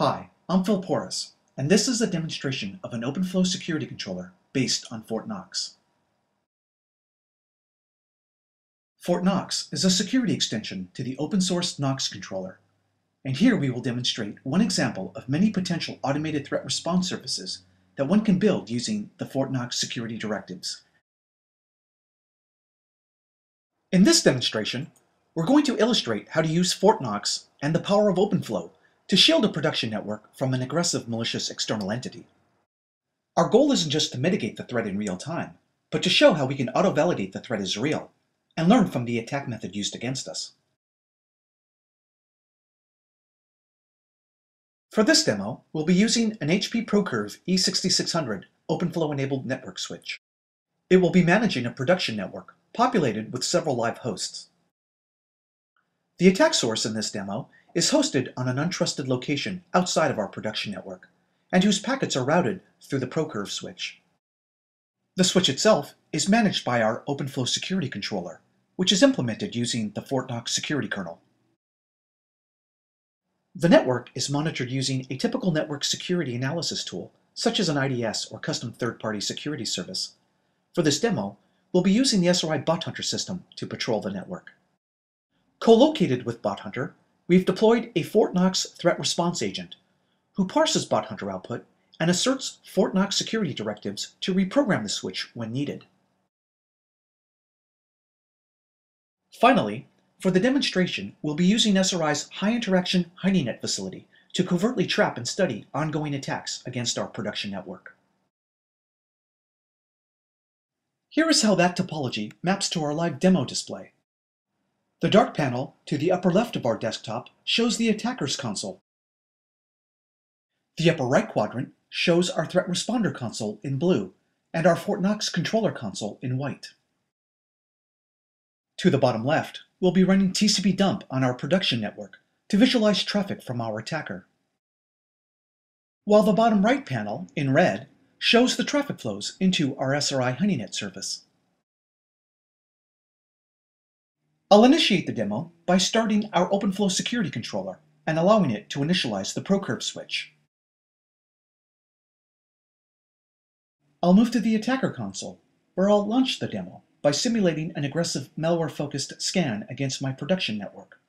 Hi, I'm Phil Porras, and this is a demonstration of an OpenFlow security controller based on FortNox. FortNox is a security extension to the open-source Knox controller, and here we will demonstrate one example of many potential automated threat response services that one can build using the FortNox security directives. In this demonstration, we're going to illustrate how to use FortNox and the power of OpenFlow to shield a production network from an aggressive malicious external entity. Our goal isn't just to mitigate the threat in real time, but to show how we can auto-validate the threat is real and learn from the attack method used against us. For this demo, we'll be using an HP ProCurve E6600 OpenFlow-enabled network switch. It will be managing a production network populated with several live hosts. The attack source in this demo is hosted on an untrusted location outside of our production network, and whose packets are routed through the ProCurve switch. The switch itself is managed by our OpenFlow security controller, which is implemented using the FortNox security kernel. The network is monitored using a typical network security analysis tool, such as an IDS or custom third-party security service. For this demo, we'll be using the SRI Bot Hunter system to patrol the network. Co-located with Bot Hunter, we've deployed a FortNox threat response agent, who parses Bot Hunter output and asserts FortNox security directives to reprogram the switch when needed. Finally, for the demonstration, we'll be using SRI's high-interaction HoneyNet facility to covertly trap and study ongoing attacks against our production network. Here is how that topology maps to our live demo display. The dark panel to the upper left of our desktop shows the attacker's console. The upper right quadrant shows our threat responder console in blue and our FortNox controller console in white. To the bottom left, we'll be running TCP dump on our production network to visualize traffic from our attacker. While the bottom right panel, in red, shows the traffic flows into our SRI HoneyNet service. I'll initiate the demo by starting our OpenFlow security controller and allowing it to initialize the ProCurve switch. I'll move to the attacker console, where I'll launch the demo by simulating an aggressive malware-focused scan against my production network.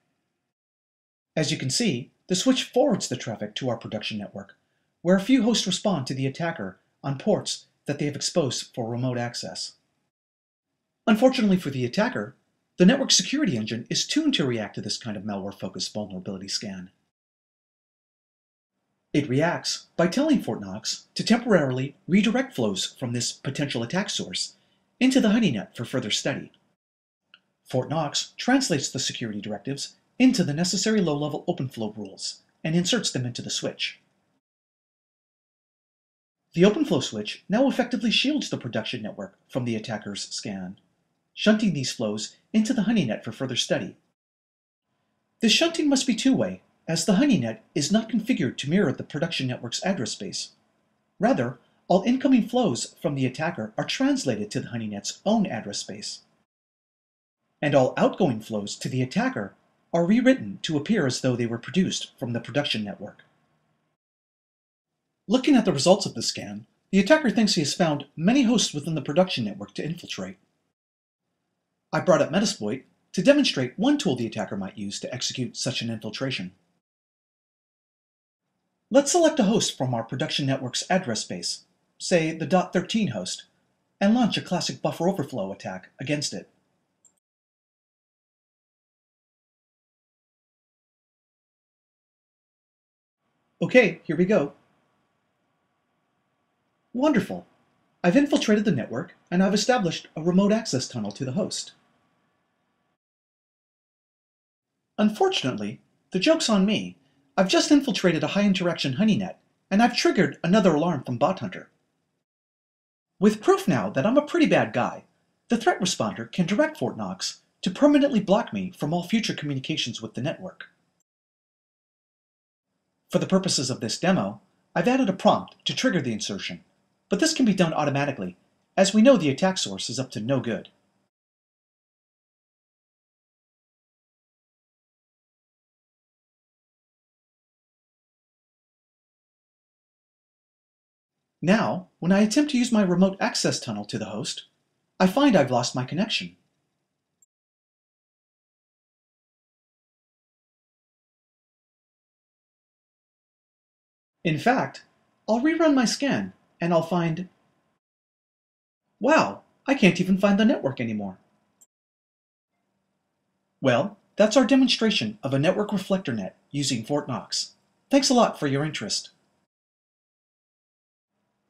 As you can see, the switch forwards the traffic to our production network, where a few hosts respond to the attacker on ports that they have exposed for remote access. Unfortunately for the attacker, the network security engine is tuned to react to this kind of malware-focused vulnerability scan. It reacts by telling FortNox to temporarily redirect flows from this potential attack source into the HoneyNet for further study. FortNox translates the security directives into the necessary low-level OpenFlow rules and inserts them into the switch. The OpenFlow switch now effectively shields the production network from the attacker's scan, shunting these flows into the HoneyNet for further study. This shunting must be two-way, as the HoneyNet is not configured to mirror the production network's address space. Rather, all incoming flows from the attacker are translated to the HoneyNet's own address space. And all outgoing flows to the attacker are rewritten to appear as though they were produced from the production network. Looking at the results of the scan, the attacker thinks he has found many hosts within the production network to infiltrate. I brought up Metasploit to demonstrate one tool the attacker might use to execute such an infiltration. Let's select a host from our production network's address space, say the .13 host, and launch a classic buffer overflow attack against it. Okay, here we go. Wonderful! I've infiltrated the network, and I've established a remote access tunnel to the host. Unfortunately, the joke's on me. I've just infiltrated a high-interaction HoneyNet, and I've triggered another alarm from Bot Hunter. With proof now that I'm a pretty bad guy, the threat responder can direct FortNox to permanently block me from all future communications with the network. For the purposes of this demo, I've added a prompt to trigger the insertion, but this can be done automatically, as we know the attack source is up to no good. Now, when I attempt to use my remote access tunnel to the host, I find I've lost my connection. In fact, I'll rerun my scan, and I'll find, wow, I can't even find the network anymore. Well, that's our demonstration of a network reflector net using FortNox. Thanks a lot for your interest.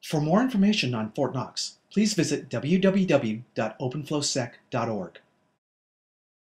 For more information on FortNox, please visit www.openflowsec.org.